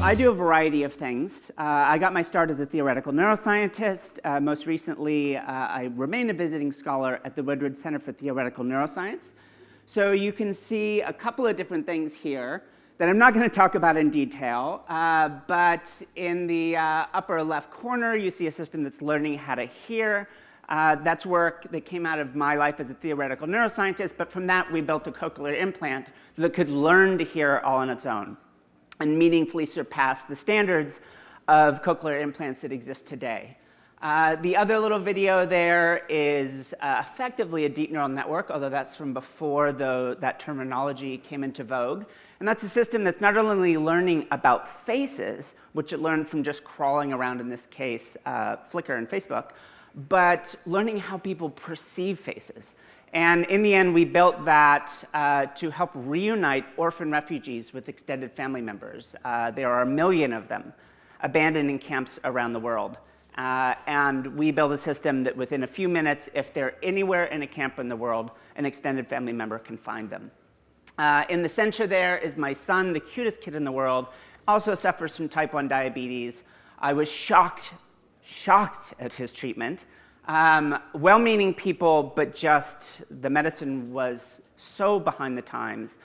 I do a variety of things. I got my start as a theoretical neuroscientist. Most recently, I remain a visiting scholar at the Woodward Center for Theoretical Neuroscience. So you can see a couple of different things here that I'm not going to talk about in detail, but in the upper left corner, you see a system that's learning how to hear. That's work that came out of my life as a theoretical neuroscientist, but from that, we built a cochlear implant that could learn to hear all on its own and meaningfully surpass the standards of cochlear implants that exist today. The other little video there is effectively a deep neural network, although that's from before that terminology came into vogue. And that's a system that's not only learning about faces, which it learned from just crawling around, in this case, Flickr and Facebook, but learning how people perceive faces. And in the end, we built that to help reunite orphan refugees with extended family members. There are 1 million of them abandoned in camps around the world. And we built a system that within a few minutes, if they're anywhere in a camp in the world, an extended family member can find them. In the center there is my son, the cutest kid in the world, also suffers from type 1 diabetes. I was shocked at his treatment. Well-meaning people, but just the medicine was so behind the times.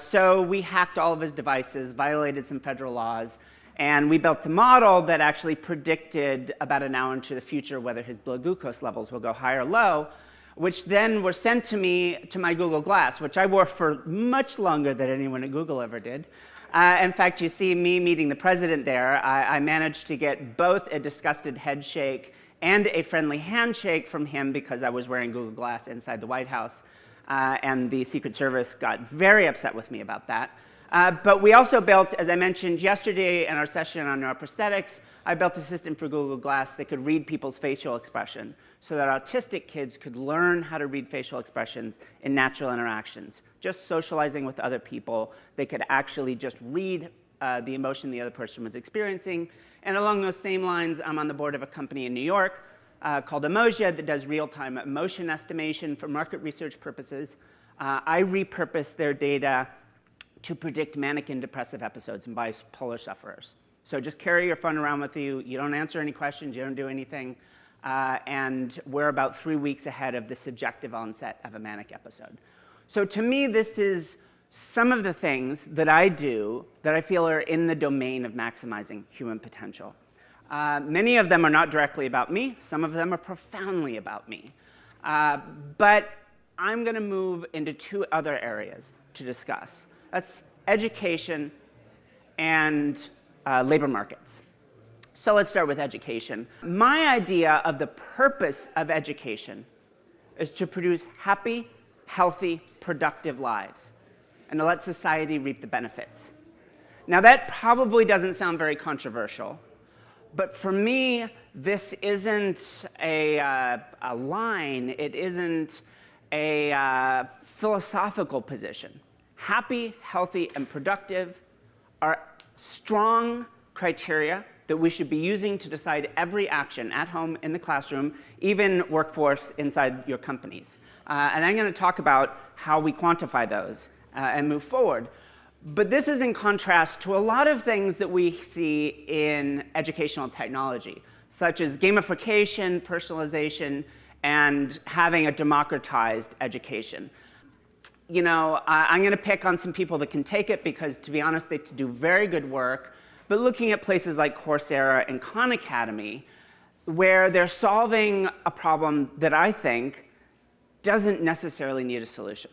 So we hacked all of his devices, violated some federal laws, and we built a model that actually predicted about an hour into the future whether his blood glucose levels will go high or low, which then were sent to me to my Google Glass, which I wore for much longer than anyone at Google ever did. In fact, you see me meeting the president there. I managed to get both a disgusted head shake and a friendly handshake from him because I was wearing Google Glass inside the White House. And the Secret Service got very upset with me about that. But we also built, as I mentioned yesterday in our session on neuroprosthetics, I built a system for Google Glass that could read people's facial expression so that autistic kids could learn how to read facial expressions in natural interactions. Just socializing with other people, they could actually just read the emotion the other person was experiencing. And along those same lines, I'm on the board of a company in New York called Emoja that does real-time emotion estimation for market research purposes. I repurpose their data to predict manic and depressive episodes in bipolar sufferers. So just carry your phone around with you. You don't answer any questions. You don't do anything. And we're about 3 weeks ahead of the subjective onset of a manic episode. So to me, this is some of the things that I do that I feel are in the domain of maximizing human potential. Many of them are not directly about me. Some of them are profoundly about me. But I'm going to move into 2 other areas to discuss. That's education and labor markets. So let's start with education. My idea of the purpose of education is to produce happy, healthy, productive lives and to let society reap the benefits. Now, that probably doesn't sound very controversial, but for me, this isn't a line. It isn't a philosophical position. Happy, healthy, and productive are strong criteria that we should be using to decide every action at home, in the classroom, even workforce inside your companies. And I'm going to talk about how we quantify those and move forward. But this is in contrast to a lot of things that we see in educational technology, such as gamification, personalization, and having a democratized education. You know, I'm going to pick on some people that can take it because, to be honest, they do very good work. But looking at places like Coursera and Khan Academy, where they're solving a problem that I think doesn't necessarily need a solution,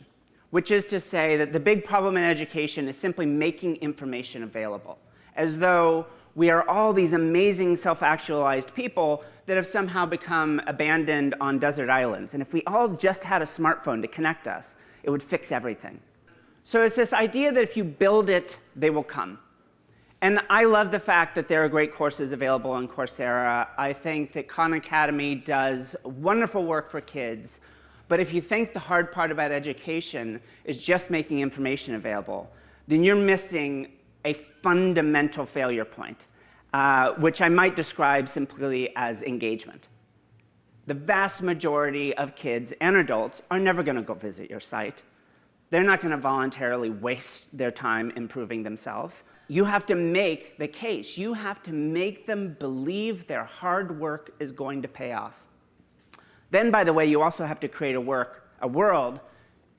which is to say that the big problem in education is simply making information available, as though we are all these amazing self-actualized people that have somehow become abandoned on desert islands. And if we all just had a smartphone to connect us, it would fix everything. So it's this idea that if you build it, they will come. And I love the fact that there are great courses available on Coursera. I think that Khan Academy does wonderful work for kids. But if you think the hard part about education is just making information available, then you're missing a fundamental failure point, which I might describe simply as engagement. The vast majority of kids and adults are never going to go visit your site. They're not going to voluntarily waste their time improving themselves. you have to make the case. You have to make them believe their hard work is going to pay off. Then, by the way, you also have to create a world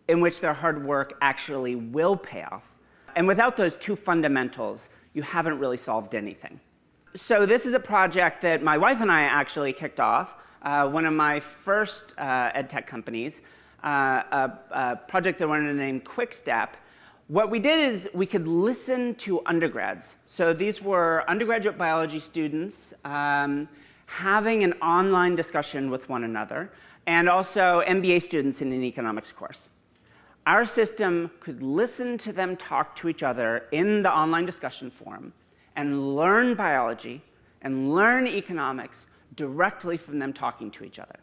in which their hard work actually will pay off. And without those two fundamentals, you haven't really solved anything. So this is a project that my wife and I actually kicked off, one of my first ed tech companies, a project that wanted to name QuickStep. What we did is we could listen to undergrads. So these were undergraduate biology students having an online discussion with one another, and also MBA students in an economics course. Our system could listen to them talk to each other in the online discussion forum and learn biology and learn economics directly from them talking to each other.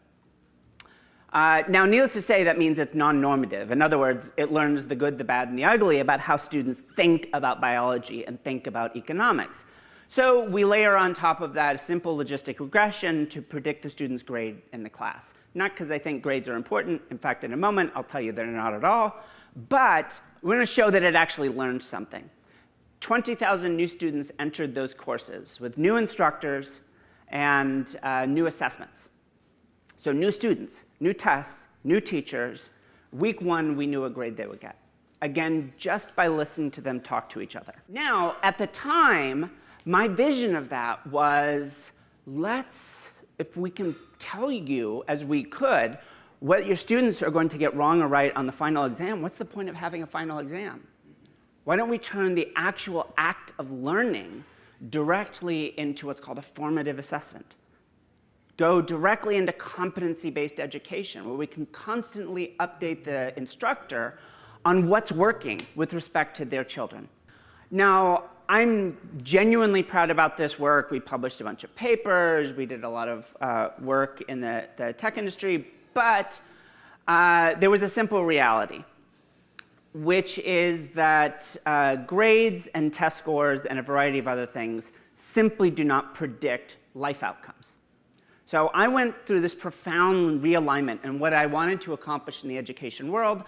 Now, needless to say, that means it's non-normative. In other words, it learns the good, the bad, and the ugly about how students think about biology and think about economics. So we layer on top of that a simple logistic regression to predict the student's grade in the class. Not because I think grades are important. In fact, in a moment, I'll tell you they're not at all. But we're going to show that it actually learned something. 20,000 new students entered those courses with new instructors and new assessments. So new students, new tests, new teachers. Week one, we knew what grade they would get. Again, just by listening to them talk to each other. Now, at the time, my vision of that was, if we can tell you, as we could, what your students are going to get wrong or right on the final exam, what's the point of having a final exam? Why don't we turn the actual act of learning directly into what's called a formative assessment? Go directly into competency-based education, where we can constantly update the instructor on what's working with respect to their children. Now, I'm genuinely proud about this work. We published a bunch of papers. We did a lot of work in the tech industry. But there was a simple reality, which is that grades and test scores and a variety of other things simply do not predict life outcomes. So I went through this profound realignment and what I wanted to accomplish in the education world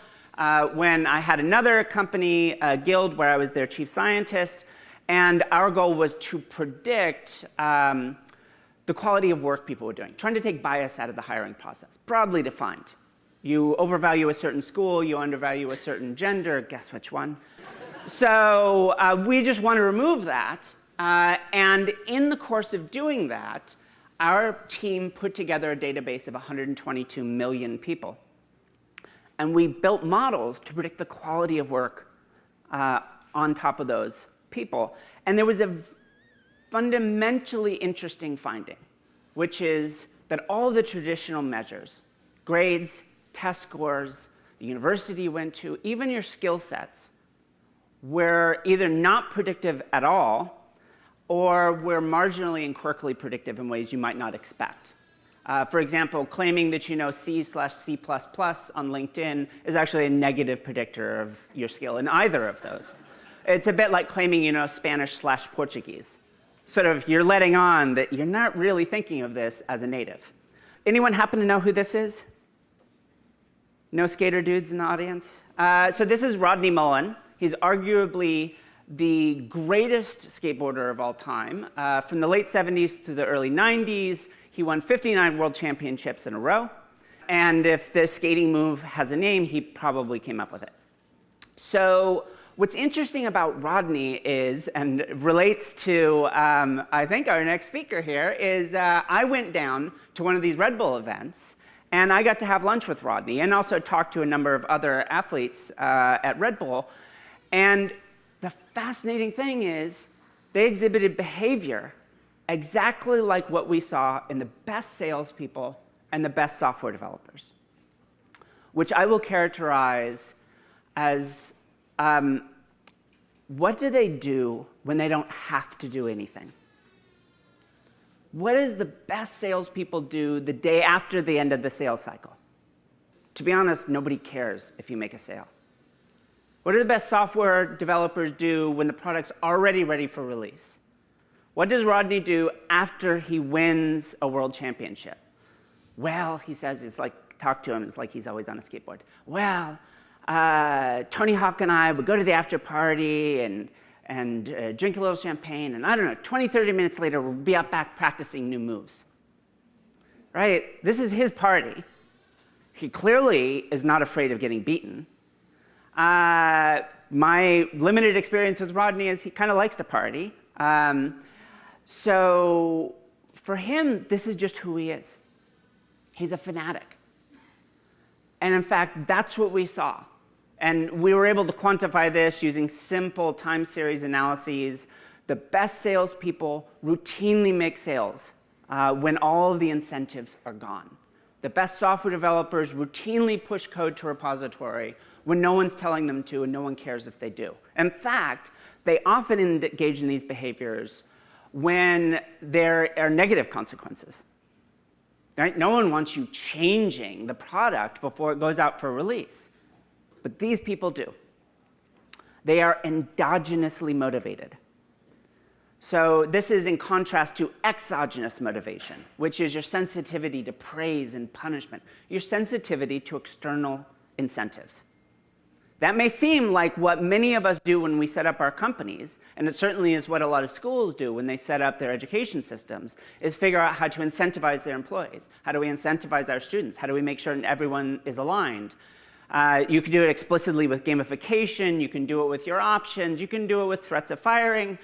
when I had another company, Guild, where I was their chief scientist. And our goal was to predict the quality of work people were doing, trying to take bias out of the hiring process, broadly defined. You overvalue a certain school, you undervalue a certain gender, guess which one? So we just want to remove that. And in the course of doing that, our team put together a database of 122 million people. And we built models to predict the quality of work on top of those people. And there was a fundamentally interesting finding, which is that all the traditional measures, grades, test scores, the university you went to, even your skill sets, were either not predictive at all or were marginally and quirkily predictive in ways you might not expect. For example, claiming that you know C/C++ on LinkedIn is actually a negative predictor of your skill in either of those. It's a bit like claiming you know Spanish/Portuguese. Sort of, you're letting on that you're not really thinking of this as a native. Anyone happen to know who this is? No skater dudes in the audience? So this is Rodney Mullen. He's arguably the greatest skateboarder of all time. From the late 70s to the early 90s, he won 59 world championships in a row. And if the skating move has a name, he probably came up with it. So what's interesting about Rodney is, and relates to, I think, our next speaker here, is I went down to one of these Red Bull events, and I got to have lunch with Rodney, and also talk to a number of other athletes at Red Bull. And the fascinating thing is, they exhibited behavior exactly like what we saw in the best salespeople and the best software developers, which I will characterize as what do they do when they don't have to do anything? What does the best salespeople do the day after the end of the sales cycle? To be honest, nobody cares if you make a sale. What do the best software developers do when the product's already ready for release? What does Rodney do after he wins a world championship? Well, he says, it's like, talk to him, it's like he's always on a skateboard. Well, Tony Hawk and I would go to the after party, and and drink a little champagne, and I don't know, 20, 30 minutes later, we'll be out back practicing new moves. Right? This is his party. He clearly is not afraid of getting beaten. My limited experience with Rodney is he kind of likes to party. So for him, this is just who he is. He's a fanatic. And in fact, that's what we saw. And we were able to quantify this using simple time series analyses. The best salespeople routinely make sales when all of the incentives are gone. The best software developers routinely push code to a repository when no one's telling them to and no one cares if they do. In fact, they often engage in these behaviors when there are negative consequences. Right? No one wants you changing the product before it goes out for release. But these people do. They are endogenously motivated. So this is in contrast to exogenous motivation, which is your sensitivity to praise and punishment, your sensitivity to external incentives. That may seem like what many of us do when we set up our companies, and it certainly is what a lot of schools do when they set up their education systems, is figure out how to incentivize their employees. How do we incentivize our students? How do we make sure everyone is aligned? You can do it explicitly with gamification. You can do it with your options. You can do it with threats of firing.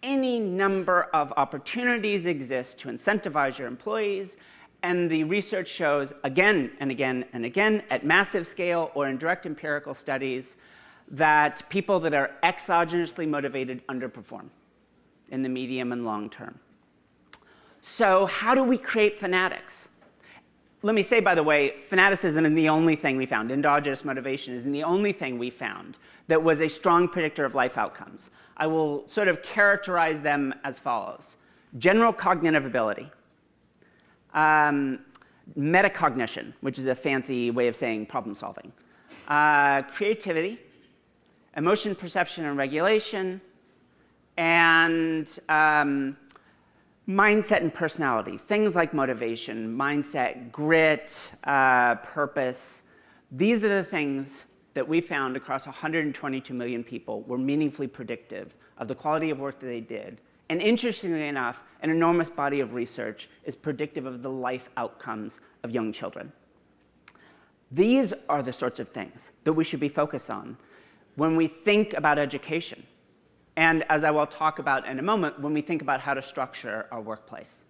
Any number of opportunities exist to incentivize your employees. And the research shows again and again and again at massive scale or in direct empirical studies that people that are exogenously motivated underperform in the medium and long term. So how do we create fanatics? Let me say, by the way, fanaticism isn't the only thing we found. Endogenous motivation isn't the only thing we found that was a strong predictor of life outcomes. I will sort of characterize them as follows. General cognitive ability. Metacognition, which is a fancy way of saying problem solving. Creativity. Emotion perception and regulation. And mindset and personality. Things like motivation, mindset, grit, purpose. These are the things that we found across 122 million people were meaningfully predictive of the quality of work that they did. And interestingly enough, an enormous body of research is predictive of the life outcomes of young children. These are the sorts of things that we should be focused on when we think about education. And as I will talk about in a moment, when we think about how to structure our workplace.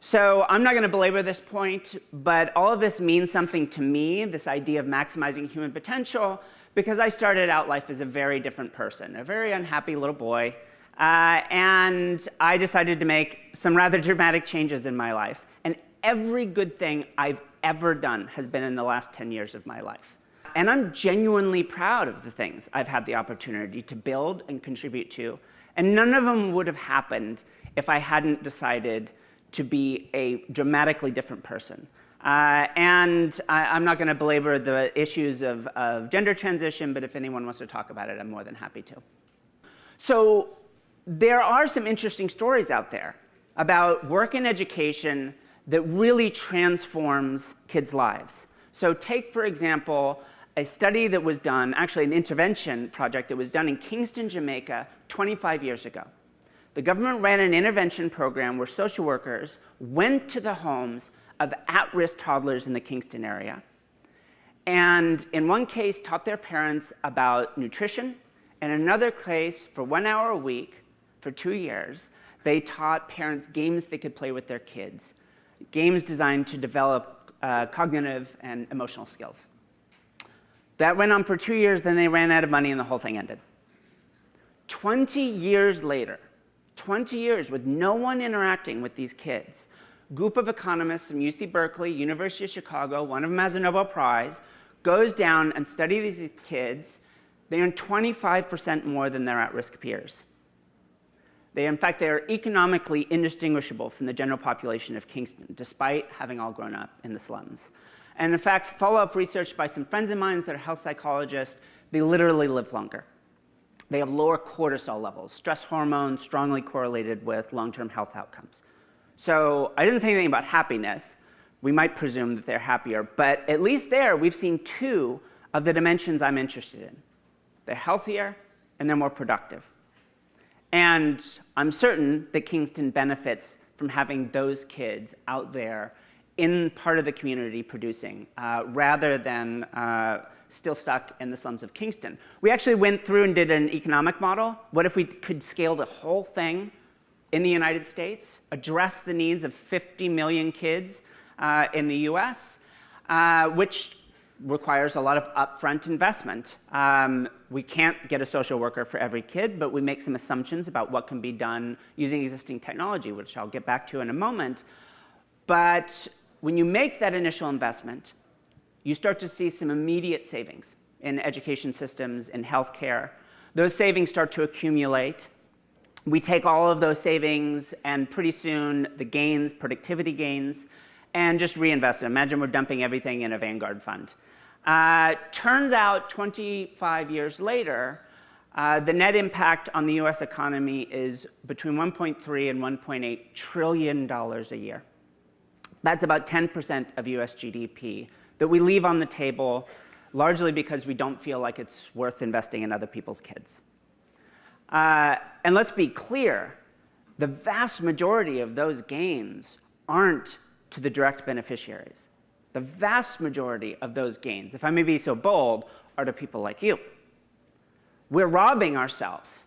So I'm not going to belabor this point, but all of this means something to me, this idea of maximizing human potential, because I started out life as a very different person, a very unhappy little boy, and I decided to make some rather dramatic changes in my life. And every good thing I've ever done has been in the last 10 years of my life. And I'm genuinely proud of the things I've had the opportunity to build and contribute to, and none of them would have happened if I hadn't decided to be a dramatically different person. I'm not going to belabor the issues of gender transition, but if anyone wants to talk about it, I'm more than happy to. So there are some interesting stories out there about work in education that really transforms kids' lives. So take, for example, a study that was done, actually an intervention project that was done in Kingston, Jamaica, 25 years ago. The government ran an intervention program where social workers went to the homes of at-risk toddlers in the Kingston area, and in one case taught their parents about nutrition, and in another case, for 1 hour a week, for 2 years, they taught parents games they could play with their kids, games designed to develop cognitive and emotional skills. That went on for 2 years, then they ran out of money and the whole thing ended. 20 years later, 20 years with no one interacting with these kids, a group of economists from UC Berkeley, University of Chicago, one of them has a Nobel Prize, goes down and studies these kids. They earn 25% more than their at-risk peers. In fact, they are economically indistinguishable from the general population of Kingston, despite having all grown up in the slums. And in fact, follow-up research by some friends of mine that are health psychologists, they literally live longer. They have lower cortisol levels, stress hormones strongly correlated with long-term health outcomes. So I didn't say anything about happiness. We might presume that they're happier, but at least there we've seen two of the dimensions I'm interested in. They're healthier and they're more productive. And I'm certain that Kingston benefits from having those kids out there in part of the community producing, rather than still stuck in the slums of Kingston. We actually went through and did an economic model. What if we could scale the whole thing in the United States, address the needs of 50 million kids in the US, which requires a lot of upfront investment. We can't get a social worker for every kid, but we make some assumptions about what can be done using existing technology, which I'll get back to in a moment. But when you make that initial investment, you start to see some immediate savings in education systems, in healthcare. Those savings start to accumulate. We take all of those savings and pretty soon the gains, productivity gains, and just reinvest it. Imagine we're dumping everything in a Vanguard fund. Turns out 25 years later, the net impact on the US economy is between 1.3 and 1.8 trillion dollars a year. That's about 10% of US GDP that we leave on the table, largely because we don't feel like it's worth investing in other people's kids. And let's be clear, the vast majority of those gains aren't to the direct beneficiaries. The vast majority of those gains, if I may be so bold, are to people like you. We're robbing ourselves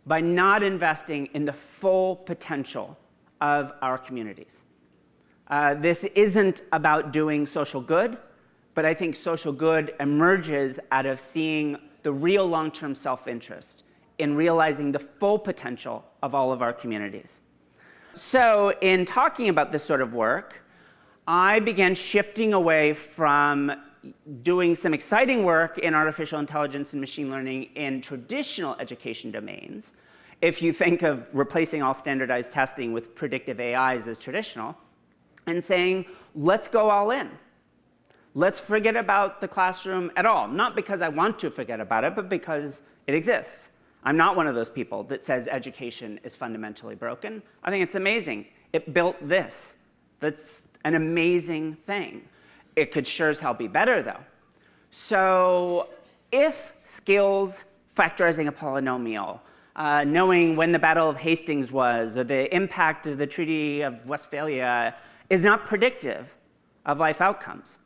by not investing in the full potential of our communities. This isn't about doing social good, but I think social good emerges out of seeing the real long-term self-interest in realizing the full potential of all of our communities. So in talking about this sort of work, I began shifting away from doing some exciting work in artificial intelligence and machine learning in traditional education domains. If you think of replacing all standardized testing with predictive AIs as traditional, and saying, let's go all in. Let's forget about the classroom at all. Not because I want to forget about it, but because it exists. I'm not one of those people that says education is fundamentally broken. I think it's amazing. It built this. That's an amazing thing. It could sure as hell be better, though. So if skills, factorizing a polynomial, knowing when the Battle of Hastings was, or the impact of the Treaty of Westphalia is not predictive of life outcomes,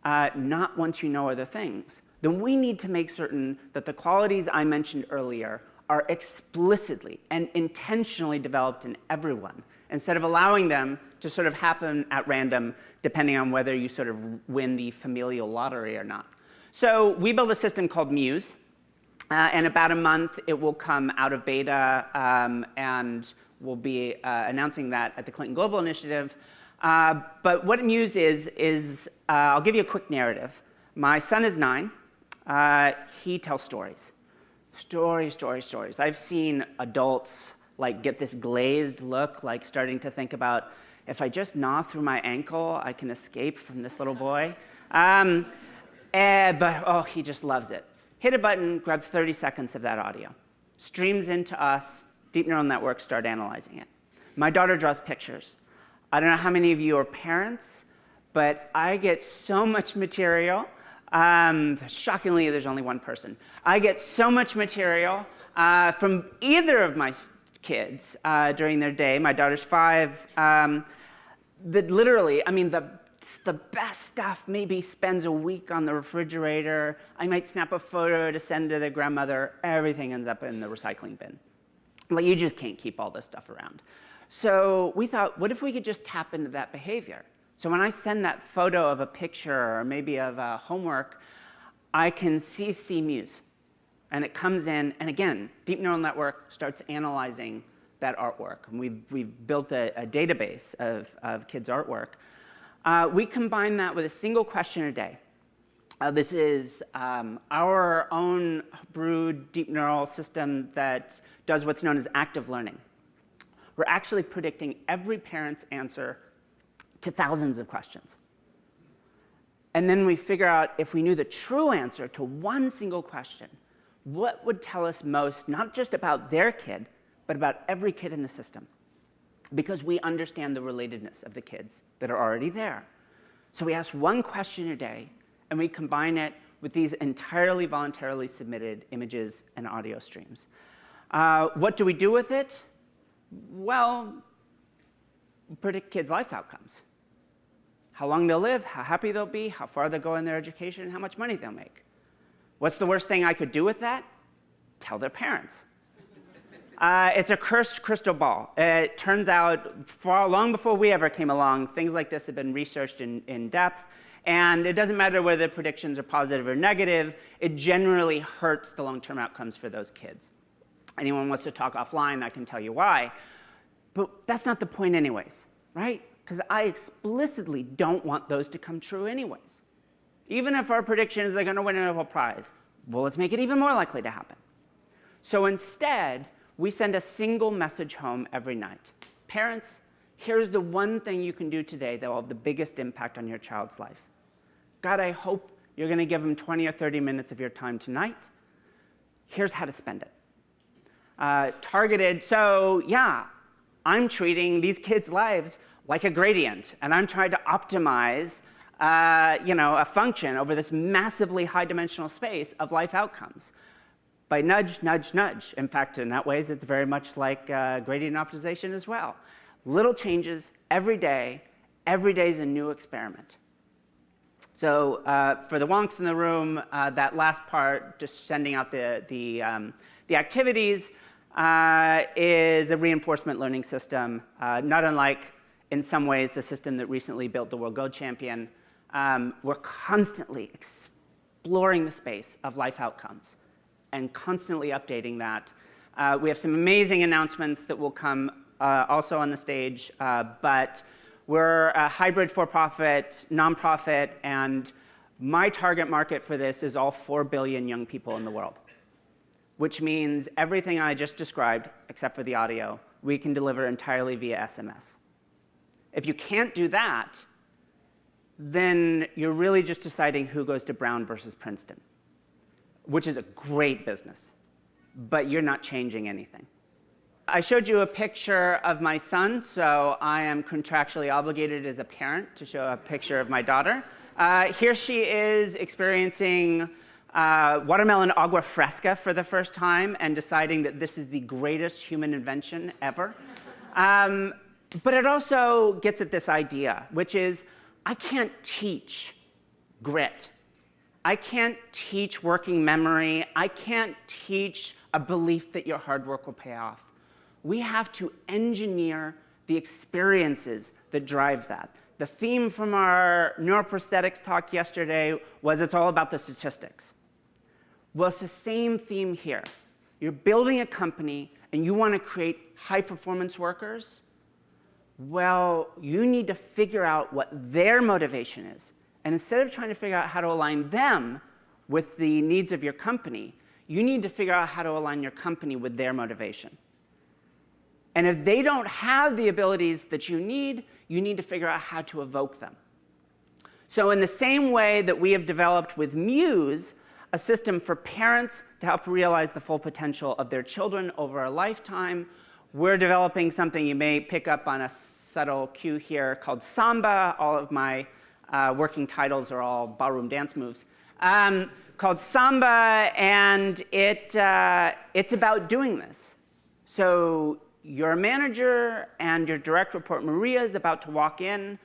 not once you know other things, then we need to make certain that the qualities I mentioned earlier are explicitly and intentionally developed in everyone, instead of allowing them to sort of happen at random, depending on whether you sort of win the familial lottery or not. So we built a system called Muse. In about a month, it will come out of beta, and we'll be announcing that at the Clinton Global Initiative. But what Muse is I'll give you a quick narrative. My son is 9. He tells stories. Stories. I've seen adults like get this glazed look, like starting to think about, if I just gnaw through my ankle, I can escape from this little boy. But oh, he just loves it. Hit a button, grab 30 seconds of that audio. Streams into us, deep neural networks start analyzing it. My daughter draws pictures. I don't know how many of you are parents, but I get so much material. Shockingly, there's only one person. I get so much material from either of my kids during their day. My daughter's 5. That literally, I mean, the best stuff maybe spends a week on the refrigerator. I might snap a photo to send to their grandmother. Everything ends up in the recycling bin. Like, you just can't keep all this stuff around. So we thought, what if we could just tap into that behavior? So when I send that photo of a picture or maybe of a homework, I can see Muse. And it comes in, and again, deep neural network starts analyzing that artwork. And we've built a database of kids' artwork. We combine that with a single question a day. This is our own brewed deep neural system that does what's known as active learning. We're actually predicting every parent's answer to thousands of questions. And then we figure out, if we knew the true answer to one single question, what would tell us most, not just about their kid, but about every kid in the system? Because we understand the relatedness of the kids that are already there. So we ask one question a day, and we combine it with these entirely voluntarily submitted images and audio streams. What do we do with it? Well, predict kids' life outcomes. How long they'll live, how happy they'll be, how far they'll go in their education, and how much money they'll make. What's the worst thing I could do with that? Tell their parents. It's a cursed crystal ball. It turns out, long before we ever came along, things like this have been researched in depth, and it doesn't matter whether the predictions are positive or negative, it generally hurts the long-term outcomes for those kids. Anyone wants to talk offline, I can tell you why. But that's not the point anyways, right? Because I explicitly don't want those to come true anyways. Even if our prediction is they're going to win a Nobel Prize, well, let's make it even more likely to happen. So instead, we send a single message home every night. Parents, here's the one thing you can do today that will have the biggest impact on your child's life. God, I hope you're going to give them 20 or 30 minutes of your time tonight. Here's how to spend it. Targeted, so yeah, I'm treating these kids' lives like a gradient, and I'm trying to optimize a function over this massively high-dimensional space of life outcomes by nudge, nudge, nudge. In fact, in that ways, it's very much like gradient optimization as well. Little changes every day. Every day is a new experiment. So for the wonks in the room, that last part, just sending out the activities, is a reinforcement learning system, not unlike, in some ways, the system that recently built the World Gold Champion. We're constantly exploring the space of life outcomes and constantly updating that. We have some amazing announcements that will come also on the stage, but we're a hybrid for-profit, nonprofit, and my target market for this is all 4 billion young people in the world, which means everything I just described, except for the audio, we can deliver entirely via SMS. If you can't do that, then you're really just deciding who goes to Brown versus Princeton, which is a great business, but you're not changing anything. I showed you a picture of my son, so I am contractually obligated as a parent to show a picture of my daughter. Here she is experiencing watermelon agua fresca for the first time and deciding that this is the greatest human invention ever. But it also gets at this idea, which is I can't teach grit. I can't teach working memory. I can't teach a belief that your hard work will pay off. We have to engineer the experiences that drive that. The theme from our neuroprosthetics talk yesterday was it's all about the statistics. Well, it's the same theme here. You're building a company and you want to create high-performance workers. Well, you need to figure out what their motivation is. And instead of trying to figure out how to align them with the needs of your company, you need to figure out how to align your company with their motivation. And if they don't have the abilities that you need to figure out how to evoke them. So in the same way that we have developed with Muse, a system for parents to help realize the full potential of their children over a lifetime, we're developing something you may pick up on a subtle cue here called Samba. All of my working titles are all ballroom dance moves. Called Samba, and it's about doing this. So your manager and your direct report, Maria, is about to walk in.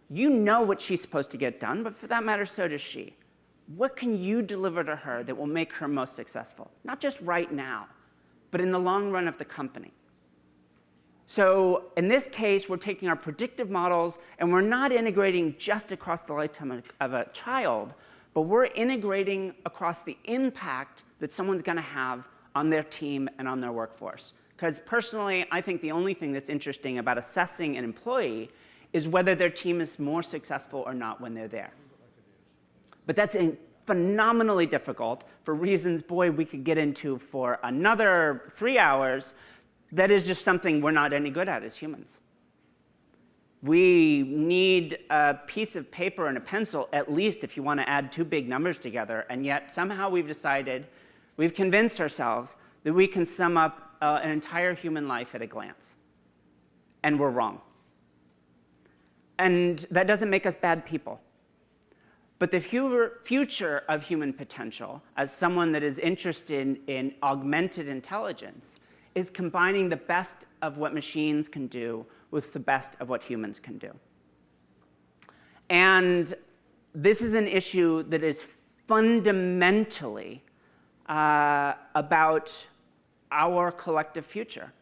You know what she's supposed to get done, but for that matter, so does she. What can you deliver to her that will make her most successful? Not just right now, but in the long run of the company. So in this case, we're taking our predictive models, and we're not integrating just across the lifetime of a child, but we're integrating across the impact that someone's going to have on their team and on their workforce. Because personally, I think the only thing that's interesting about assessing an employee is whether their team is more successful or not when they're there. But that's phenomenally difficult for reasons, boy, we could get into for another 3 hours. That is just something we're not any good at as humans. We need a piece of paper and a pencil, at least if you want to add two big numbers together, and yet somehow we've convinced ourselves that we can sum up an entire human life at a glance. And we're wrong. And that doesn't make us bad people. But the future of human potential, as someone that is interested in augmented intelligence, is combining the best of what machines can do with the best of what humans can do. And this is an issue that is fundamentally about our collective future.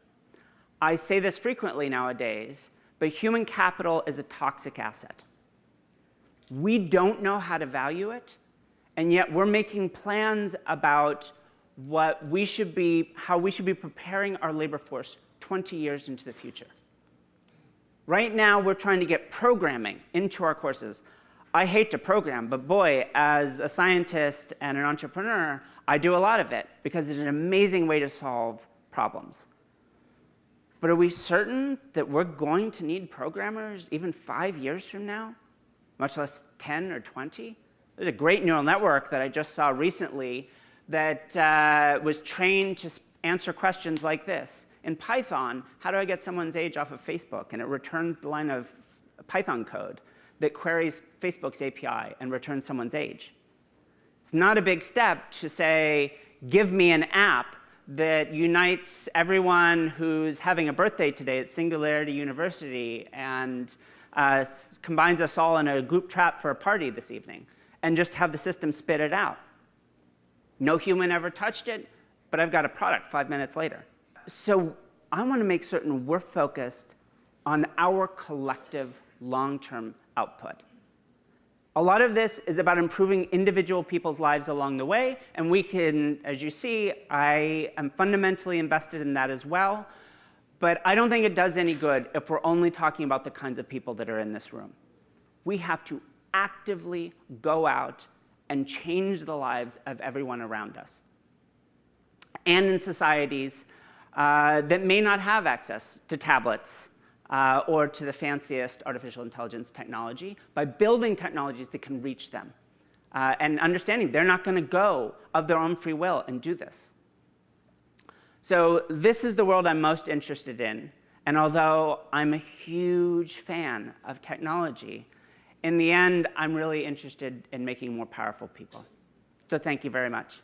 I say this frequently nowadays, but human capital is a toxic asset. We don't know how to value it, and yet we're making plans about how we should be preparing our labor force 20 years into the future. Right now, we're trying to get programming into our courses. I hate to program, but boy, as a scientist and an entrepreneur, I do a lot of it because it's an amazing way to solve problems. But are we certain that we're going to need programmers even 5 years from now, much less 10 or 20? There's a great neural network that I just saw recently that was trained to answer questions like this. In Python, how do I get someone's age off of Facebook? And it returns the line of Python code that queries Facebook's API and returns someone's age. It's not a big step to say, give me an app that unites everyone who's having a birthday today at Singularity University and combines us all in a group chat for a party this evening, and just have the system spit it out. No human ever touched it, but I've got a product 5 minutes later. So I want to make certain we're focused on our collective long-term output. A lot of this is about improving individual people's lives along the way, and we can, as you see, I am fundamentally invested in that as well, but I don't think it does any good if we're only talking about the kinds of people that are in this room. We have to actively go out and change the lives of everyone around us. And in societies that may not have access to tablets or to the fanciest artificial intelligence technology, by building technologies that can reach them and understanding they're not going to go of their own free will and do this. So this is the world I'm most interested in. And although I'm a huge fan of technology, in the end, I'm really interested in making more powerful people. So thank you very much.